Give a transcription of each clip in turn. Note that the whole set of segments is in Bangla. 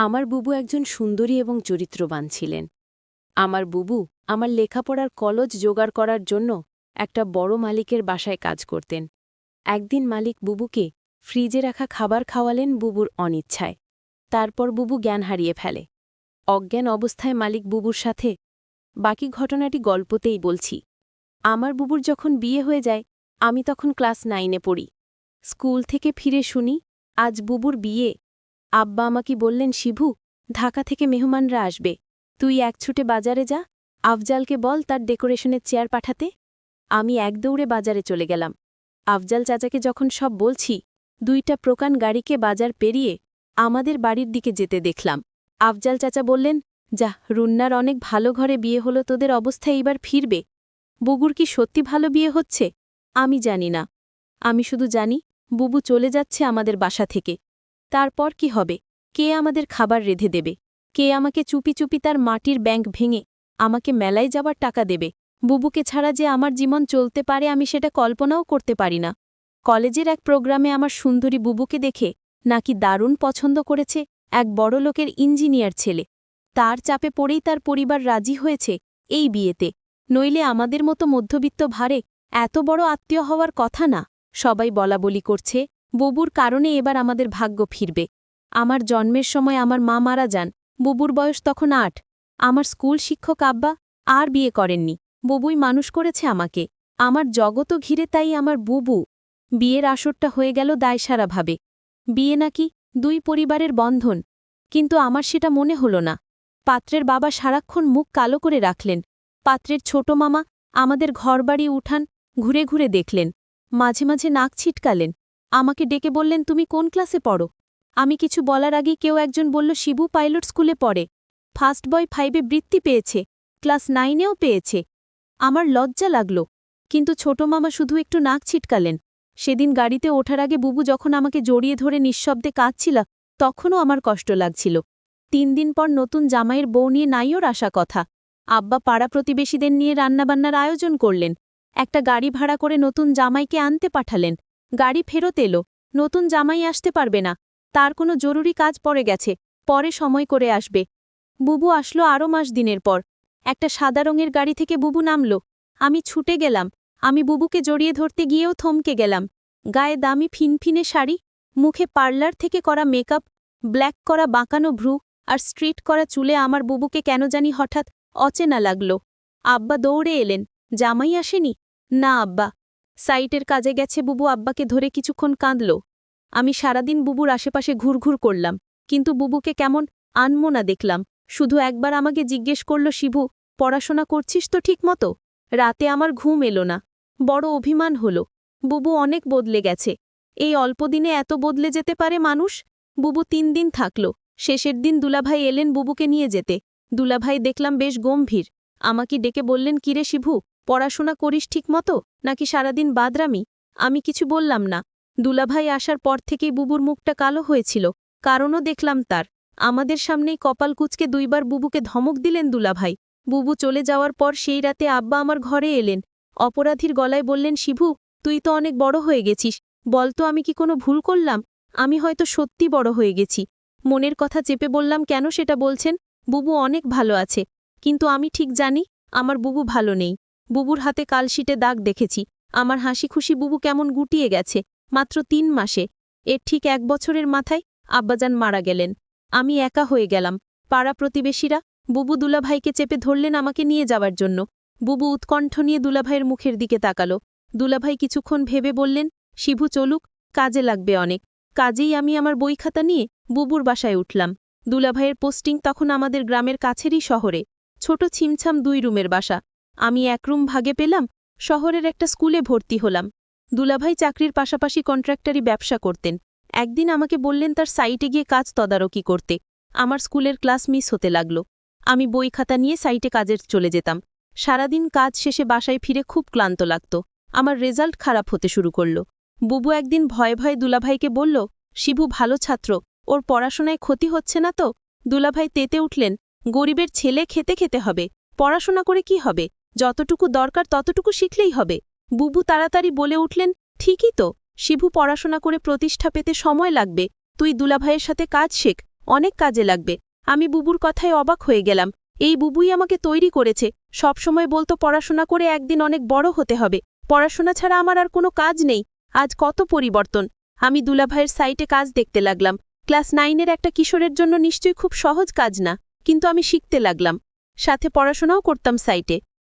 আমার বুবু একজন সুন্দরী এবং চরিত্রবান ছিলেন। আমার বুবু আমার লেখাপড়ার কলজ জোগাড় করার জন্য একটা বড় মালিকের বাসায় কাজ করতেন। একদিন মালিক বুবুকে ফ্রিজে রাখা খাবার খাওয়ালেন বুবুর অনিচ্ছায়। তারপর বুবু জ্ঞান হারিয়ে ফেলে। অজ্ঞান অবস্থায় মালিক বুবুর সাথে বাকি ঘটনাটি গল্পতেই বলছি। আমার বুবুর যখন বিয়ে হয়ে যায়, আমি তখন ক্লাস 9-এ পড়ি। স্কুল থেকে ফিরে শুনি আজ বুবুর বিয়ে। আব্বা আমাকে বললেন, শিভু, ঢাকা থেকে মেহমানরা আসবে, তুই এক ছুটে বাজারে যা, আফজালকে বল তার ডেকোরেশনের চেয়ার পাঠাতে। আমি এক দৌড়ে বাজারে চলে গেলাম। আফজাল চাচাকে যখন সব বলছি, 2টা প্রকান গাড়িকে বাজার পেরিয়ে আমাদের বাড়ির দিকে যেতে দেখলাম। আফজাল চাচা বললেন, যা, রুন্নার অনেক ভালো ঘরে বিয়ে হলো, তোদের অবস্থা এইবার ফিরবে। বুবুর কি সত্যি ভালো বিয়ে হচ্ছে? আমি জানি না। আমি শুধু জানি বুবু চলে যাচ্ছে আমাদের বাসা থেকে। তারপর কি হবে? কে আমাদের খাবার রেঁধে দেবে? কে আমাকে চুপি চুপি তার মাটির ব্যাংক ভেঙে আমাকে মেলায় যাবার টাকা দেবে? বুবুকে ছাড়া যে আমার জীবন চলতে পারে, আমি সেটা কল্পনাও করতে পারি না। কলেজের এক প্রোগ্রামে আমার সুন্দরী বুবুকে দেখে নাকি দারুণ পছন্দ করেছে এক বড় লোকের ইঞ্জিনিয়ার ছেলে। তার চাপে পড়েই তার পরিবার রাজি হয়েছে এই বিয়েতে, নইলে আমাদের মতো মধ্যবিত্ত ভারে এত বড় আত্মীয় হওয়ার কথা না। সবাই বলাবলি করছে বুবুর কারণে এবার আমাদের ভাগ্য ফিরবে। আমার জন্মের সময় আমার মা মারা যান, বুবুর বয়স তখন 8। আমার স্কুল শিক্ষক আব্বা আর বিয়ে করেননি, বুবুই মানুষ করেছে আমাকে। আমার জগতও ঘিরে তাই আমার বুবু। বিয়ের আসরটা হয়ে গেল দায়সারাভাবে। বিয়ে নাকি 2 পরিবারের বন্ধন, কিন্তু আমার সেটা মনে হল না। পাত্রের বাবা সারাক্ষণ মুখ কালো করে রাখলেন। পাত্রের ছোট মামা আমাদের ঘরবাড়ি উঠান ঘুরে ঘুরে দেখলেন, মাঝে মাঝে নাক ছিটকালেন। আমাকে ডেকে বললেন, তুমি কোন ক্লাসে পড়ো? আমি কিছু বলার আগেই কেউ একজন বলল, শিবু পাইলট স্কুলে পড়ে, ফার্স্ট বয় 5-এ বৃত্তি পেয়েছে, ক্লাস 9-এও পেয়েছে। আমার লজ্জা লাগল, কিন্তু ছোট মামা শুধু একটু নাক ছিটকালেন। সেদিন গাড়িতে ওঠার আগে বুবু যখন আমাকে জড়িয়ে ধরে নিঃশব্দে কাঁদছিল, তখনও আমার কষ্ট লাগছিল। 3 দিন পর নতুন জামাইয়ের বউ নিয়ে নাইওর আসা কথা। আব্বা পাড়া প্রতিবেশীদের নিয়ে রান্নাবান্নার আয়োজন করলেন। একটা গাড়ি ভাড়া করে নতুন জামাইকে আনতে পাঠালেন। গাড়ি ফেরত এলো, নতুন জামাই আসতে পারবে না, তার কোনো জরুরি কাজ পড়ে গেছে, পরে সময় করে আসবে। বুবু আসলো আরও মাস দিনের পর। একটা সাদা রঙের গাড়ি থেকে বুবু নামল। আমি ছুটে গেলাম। আমি বুবুকে জড়িয়ে ধরতে গিয়েও থমকে গেলাম। গায়ে দামি ফিনফিনে শাড়ি, মুখে পার্লার থেকে করা মেকআপ, ব্ল্যাক করা বাঁকানো ভ্রু আর স্ট্রিট করা চুলে আমার বুবুকে কেন জানি হঠাৎ অচেনা লাগল। আব্বা দৌড়ে এলেন, জামাই আসেনি? না আব্বা, সাইটের কাজে গেছে। বুবু আব্বাকে ধরে কিছুক্ষণ কাঁদল। আমি সারাদিন বুবুর আশেপাশে ঘুরঘুর করলাম, কিন্তু বুবুকে কেমন আনমোনা দেখলাম। শুধু একবার আমাকে জিজ্ঞেস করল, শিবু, পড়াশোনা করছিস তো ঠিক মতো? রাতে আমার ঘুম এলো না। বড় অভিমান হলো। বুবু অনেক বদলে গেছে। এই অল্প দিনে এত বদলে যেতে পারে মানুষ? বুবু 3 দিন থাকল। শেষের দিন দুলাভাই এলেন বুবুকে নিয়ে যেতে। দুলাভাই দেখলাম বেশ গম্ভীর। আমাকে ডেকে বললেন, কিরে শিবু, পড়াশোনা করিস ঠিক মতো নাকি সারাদিন বাদরামি? আমি কিছু বললাম না। দুলাভাই আসার পর থেকেই বুবুর মুখটা কালো হয়েছিল, কারণও দেখলাম তার। আমাদের সামনেই কপাল কুঁচকে 2বার বুবুকে ধমক দিলেন দুলাভাই। বুবু চলে যাওয়ার পর সেই রাতে আব্বা আমার ঘরে এলেন। অপরাধীর গলায় বললেন, শিবু, তুই তো অনেক বড় হয়ে গেছিস, বলতো আমি কি কোনো ভুল করলাম? আমি হয়তো সত্যি বড় হয়ে গেছি। মনের কথা চেপে বললাম, কেন সেটা বলছেন? বুবু অনেক ভালো আছে। কিন্তু আমি ঠিক জানি আমার বুবু ভালো নেই। বুবুর হাতে কালশিটে দাগ দেখেছি। আমার হাসি খুশি বুবু কেমন গুটিয়ে গেছে মাত্র 3 মাসে। এর ঠিক 1 বছরের মাথায় আব্বাজান মারা গেলেন। আমি একা হয়ে গেলাম। পাড়া প্রতিবেশীরা বুবু দুলাভাইকে চেপে ধরলেন আমাকে নিয়ে যাওয়ার জন্য। বুবু উৎকণ্ঠ নিয়ে দুলাভাইয়ের মুখের দিকে তাকালো। দুলাভাই কিছুক্ষণ ভেবে বললেন, শিবু চলুক, কাজে লাগবে অনেক। কাজেই আমি আমার বই খাতা নিয়ে বুবুর বাসায় উঠলাম। দুলাভাইয়ের পোস্টিং তখন আমাদের গ্রামের কাছেরই শহরে। ছোট ছিমছাম 2 রুমের বাসা। আমি 1 রুম ভাগে পেলাম। শহরের একটা স্কুলে ভর্তি হলাম। দুলাভাই চাকরির পাশাপাশি কন্ট্রাক্টরি ব্যবসা করতেন। একদিন আমাকে বললেন তার সাইটে গিয়ে কাজ তদারকি করতে। আমার স্কুলের ক্লাস মিস হতে লাগল। আমি বই খাতা নিয়ে সাইটে কাজের চলে যেতাম। সারাদিন কাজ শেষে বাসায় ফিরে খুব ক্লান্ত লাগত। আমার রেজাল্ট খারাপ হতে শুরু করল। বুবু একদিন ভয়ে ভয়ে দুলাভাইকে বলল, শিবু ভালো ছাত্র, ওর পড়াশোনায় ক্ষতি হচ্ছে না তো? দুলাভাই তেতে উঠলেন, গরিবের ছেলে খেতে খেতে হবে, পড়াশোনা করে কি হবে? যতটুকু দরকার ততটুকু শিখলেই হবে। বুবু তাড়াতাড়ি বলে উঠলেন, ঠিকই তো, শিবু পড়াশোনা করে প্রতিষ্ঠা পেতে সময় লাগবে, তুই দুলাভাইয়ের সাথে কাজ শেখ, অনেক কাজে লাগবে। আমি বুবুর কথায় অবাক হয়ে গেলাম। এই বুবুই আমাকে তৈরি করেছে। সবসময় বলতো পড়াশোনা করে একদিন অনেক বড় হতে হবে, পড়াশোনা ছাড়া আমার আর কোনো কাজ নেই। আজ কত পরিবর্তন। আমি দুলাভাইয়ের সাইটে কাজ দেখতে লাগলাম। ক্লাস 9-এর একটা কিশোরের জন্য নিশ্চয়ই খুব সহজ কাজ না, কিন্তু আমি শিখতে লাগলাম। সাথে পড়াশোনাও করতাম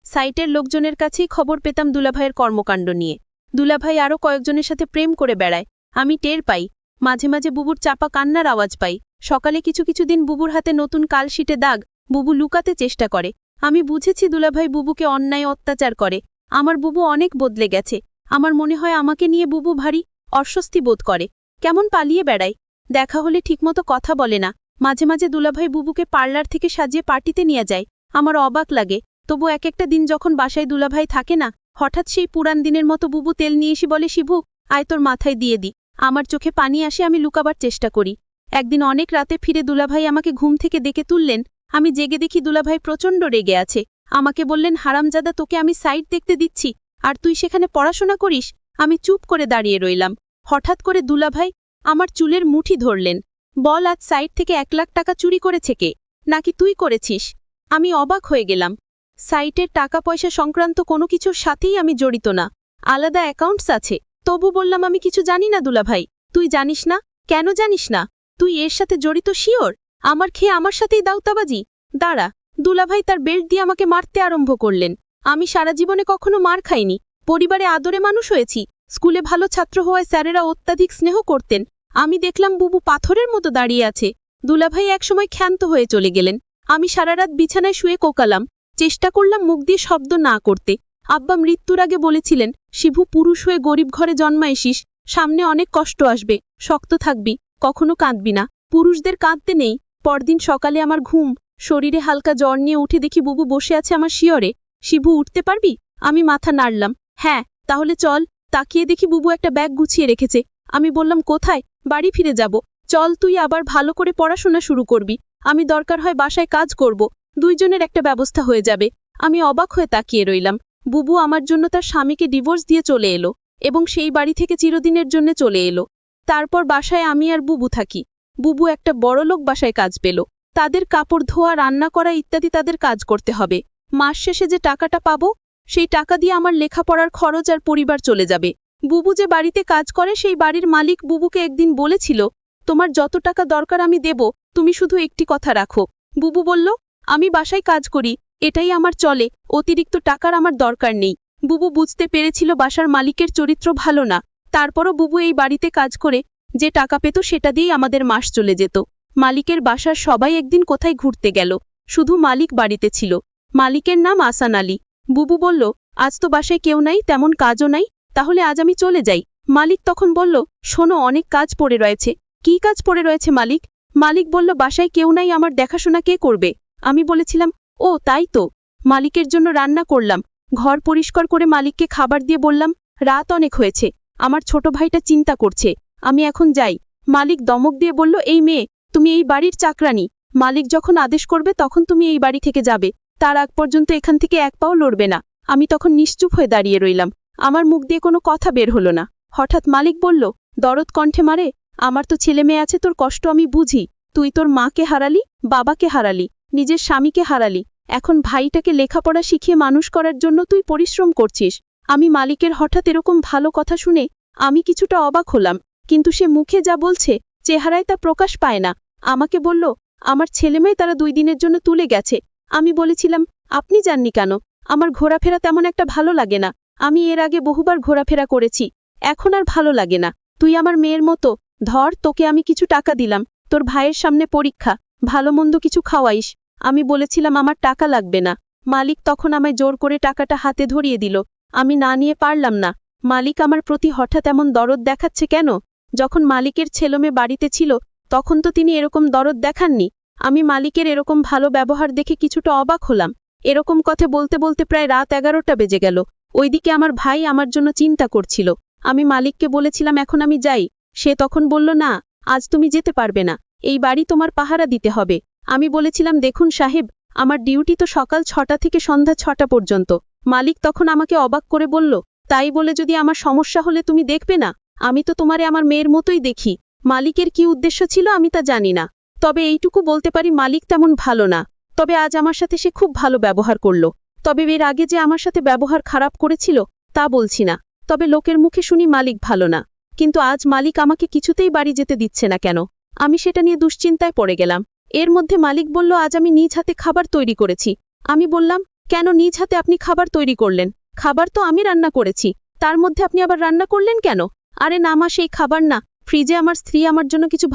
সাইটের লোকজনের কাছেই খবর পেতাম দুলাভাইয়ের কর্মকাণ্ড নিয়ে। দুলাভাই আরও কয়েকজনের সাথে প্রেম করে বেড়ায়। আমি টের পাই। মাঝে মাঝে বুবুর চাপা কান্নার আওয়াজ পাই। সকালে কিছু দিন বুবুর হাতে নতুন কালশিটে দাগ। বুবু লুকাতে চেষ্টা করে। আমি বুঝেছি দুলাভাই বুবুকে অন্যায় অত্যাচার করে। আমার বুবু অনেক বদলে গেছে। আমার মনে হয় আমাকে নিয়ে বুবু ভারী অস্বস্তি বোধ করে, কেমন পালিয়ে বেড়ায়। দেখা হলে ঠিকমতো কথা বলে না। মাঝে মাঝে দুলাভাই বুবুকে পার্লার থেকে সাজিয়ে পার্টিতে নিয়ে যায়। আমার অবাক লাগে। তবু একটা দিন যখন বাসায় দুলাভাই থাকে না, হঠাৎ সেই পুরান দিনের মতো বুবু তেল নিয়ে এসে বলে, শিবু আয় তোর মাথায় দিয়ে দি। আমার চোখে পানি আসে। আমি লুকাবার চেষ্টা করি। একদিন অনেক রাতে ফিরে দুলাভাই আমাকে ঘুম থেকে ডেকে তুললেন। আমি জেগে দেখি দুলাভাই প্রচণ্ড রেগে আছে। আমাকে বললেন, হারামজাদা, তোকে আমি সাইট দেখতে দিচ্ছি আর তুই সেখানে পড়াশোনা করিস। আমি চুপ করে দাঁড়িয়ে রইলাম। হঠাৎ করে দুলাভাই আমার চুলের মুঠি ধরলেন। বল, আজ সাইট থেকে 1 লাখ টাকা চুরি করেছে কে? নাকি তুই করেছিস? আমি অবাক হয়ে গেলাম। সাইটের টাকা পয়সা সংক্রান্ত কোনো কিছুর সাথেই আমি জড়িত না। আলাদা অ্যাকাউন্টস আছে। তবু বললাম, আমি কিছু জানি না দুলাভাই। তুই জানিস না? কেন জানিস না? তুই এর সাথে জড়িত শিওর? আমার খেয়ে আমার সাথেই দাউতাবাজি। দাঁড়া। দুলাভাই তার বেল্ট দিয়ে আমাকে মারতে আরম্ভ করলেন। আমি সারা জীবনে কখনো মার খাইনি। পরিবারে আদরে মানুষ হয়েছি। স্কুলে ভালো ছাত্র হওয়ায় স্যারেরা অত্যাধিক স্নেহ করতেন। আমি দেখলাম বুবু পাথরের মতো দাঁড়িয়ে আছে। দুলাভাই একসময় ক্ষান্ত হয়ে চলে গেলেন। আমি সারা রাত বিছানায় শুয়ে কোকালাম। চেষ্টা করলাম মুখ দিয়ে শব্দ না করতে। আব্বা মৃত্যুর আগে বলেছিলেন, শিবু, পুরুষ হয়ে গরিব ঘরে জন্মাইছিস, সামনে অনেক কষ্ট আসবে, শক্ত থাকবি, কখনো কাঁদবি না। পুরুষদের কাঁদতে নেই। পরদিন সকালে আমার ঘুম, শরীরে হালকা জ্বর নিয়ে উঠে দেখি বুবু বসে আছে আমার শিয়রে। শিবু, উঠতে পারবি? আমি মাথা নাড়লাম। হ্যাঁ। তাহলে চল। তাকিয়ে দেখি বুবু একটা ব্যাগ গুছিয়ে রেখেছে। আমি বললাম, কোথায়? বাড়ি ফিরে যাব। চল, তুই আবার ভালো করে পড়াশোনা শুরু করবি। আমি দরকার হয় বাসায় কাজ করব। দুইজনের একটা ব্যবস্থা হয়ে যাবে। আমি অবাক হয়ে তাকিয়ে রইলাম। বুবু আমার জন্য তার স্বামীকে ডিভোর্স দিয়ে চলে এলো এবং সেই বাড়ি থেকে চিরদিনের জন্য চলে এলো। তারপর বাসায় আমি আর বুবু থাকি। বুবু একটা বড়লোক বাসায় কাজ পেল। তাদের কাপড় ধোয়া, রান্না করা ইত্যাদি তাদের কাজ করতে হবে। মাস শেষে যে টাকাটা পাবো, সেই টাকা দিয়ে আমার লেখাপড়ার খরচ আর পরিবার চলে যাবে। বুবু যে বাড়িতে কাজ করে, সেই বাড়ির মালিক বুবুকে একদিন বলেছিল, তোমার যত টাকা দরকার আমি দেব, তুমি শুধু একটি কথা রাখো। বুবু বলল, আমি বাসায় কাজ করি, এটাই আমার চলে, অতিরিক্ত টাকার আমার দরকার নেই। বুবু বুঝতে পেরেছিল বাসার মালিকের চরিত্র ভালো না। তারপরও বুবু এই বাড়িতে কাজ করে যে টাকা পেত সেটা দিয়েই আমাদের মাস চলে যেত। মালিকের বাসার সবাই একদিন কোথায় ঘুরতে গেল, শুধু মালিক বাড়িতে ছিল। মালিকের নাম আসান আলী। বুবু বলল, আজ তো বাসায় কেউ নাই, তেমন কাজও নাই, তাহলে আজ আমি চলে যাই। মালিক তখন বলল, শোনো, অনেক কাজ পড়ে রয়েছে। কি কাজ পড়ে রয়েছে মালিক? মালিক বলল, বাসায় কেউ নাই, আমার দেখাশোনা কে করবে? আমি বলেছিলাম, ও তাই তো। মালিকের জন্য রান্না করলাম, ঘর পরিষ্কার করে মালিককে খাবার দিয়ে বললাম, রাত অনেক হয়েছে, আমার ছোট ভাইটা চিন্তা করছে, আমি এখন যাই। মালিক দমক দিয়ে বলল, এই মেয়ে, তুমি এই বাড়ির চাকরানি। মালিক যখন আদেশ করবে তখন তুমি এই বাড়ি থেকে যাবে, তার আগ পর্যন্ত এখান থেকে এক পাও লড়বে না। আমি তখন নিশ্চুপ হয়ে দাঁড়িয়ে রইলাম। আমার মুখ দিয়ে কোনো কথা বের হলো না। হঠাৎ মালিক বলল, দরদ কণ্ঠে, মারে, আমার তো ছেলে মেয়ে আছে, তোর কষ্ট আমি বুঝি। তুই তোর মাকে হারালি, বাবাকে হারালি, নিজের স্বামীকে হারালি, এখন ভাইটাকে লেখাপড়া শিখিয়ে মানুষ করার জন্য তুই পরিশ্রম করছিস। আমি মালিকের হঠাৎ এরকম ভালো কথা শুনে আমি কিছুটা অবাক হলাম, কিন্তু সে মুখে যা বলছে চেহারায় তা প্রকাশ পায় না। আমাকে বলল, আমার ছেলেমেয়ে তারা 2 দিনের জন্য তুলে গেছে। আমি বলেছিলাম, আপনি যাননি কেন? আমার ঘোরাফেরা তেমন একটা ভালো লাগে না। আমি এর আগে বহুবার ঘোরাফেরা করেছি, এখন আর ভালো লাগে না। তুই আমার মেয়ের মতো, ধর, তোকে আমি কিছু টাকা দিলাম, তোর ভাইয়ের সামনে পরীক্ষা, ভালো মন্দ কিছু খাওয়াইস। আমি বলেছিলাম আমার টাকা লাগবে না। মালিক তখন আমায় জোর করে টাকাটা হাতে ধরিয়ে দিল। আমি না নিয়ে পারলাম না। মালিক আমার প্রতি হঠাৎ এমন দরদ দেখাচ্ছে কেন? যখন মালিকের ছেলেমেয়ে বাড়িতে ছিল তখন তো তিনি এরকম দরদ দেখাননি। আমি মালিকের এরকম ভালো ব্যবহার দেখে কিছুটা অবাক হলাম। এরকম কথা বলতে বলতে প্রায় রাত 11টা বেজে গেল। ওইদিকে আমার ভাই আমার জন্য চিন্তা করছিল। আমি মালিককে বলেছিলাম, এখন আমি যাই। সে তখন বলল, না, আজ তুমি যেতে পারবে না, এই বাড়ি তোমার পাহারা দিতে হবে। আমি বলেছিলাম, দেখুন সাহেব, আমার ডিউটি তো সকাল 6টা থেকে সন্ধ্যা 6টা পর্যন্ত। মালিক তখন আমাকে অবাক করে বলল, তাই বলে যদি আমার সমস্যা হলে তুমি দেখবে না? আমি তো তোমারে আমার মেয়ের মতোই দেখি। মালিকের কি উদ্দেশ্য ছিল আমি তা জানি না, তবে এইটুকু বলতে পারি মালিক তেমন ভালো না। তবে আজ আমার সাথে সে খুব ভালো ব্যবহার করল। তবে এর আগে যে আমার সাথে ব্যবহার খারাপ করেছিল তা বলছি না। তবে লোকের মুখে শুনি মালিক ভালো না। কিন্তু আজ মালিক আমাকে কিছুতেই বাড়ি যেতে দিচ্ছে না কেন? আমি সেটা নিয়ে দুশ্চিন্তায় পড়ে গেলাম। এর মধ্যে মালিক বলল, আজ আমি নিজ হাতে খাবার তৈরি করেছি। আমি বললাম, কেন নিজ হাতে আপনি খাবার তৈরি করলেন? খাবার তো আমি রান্না করেছি, তার মধ্যে আপনি আবার রান্না করলেন কেন? আরে না মা, সেই খাবার না, ফ্রিজে আমার স্ত্রী আমার জন্য কিছু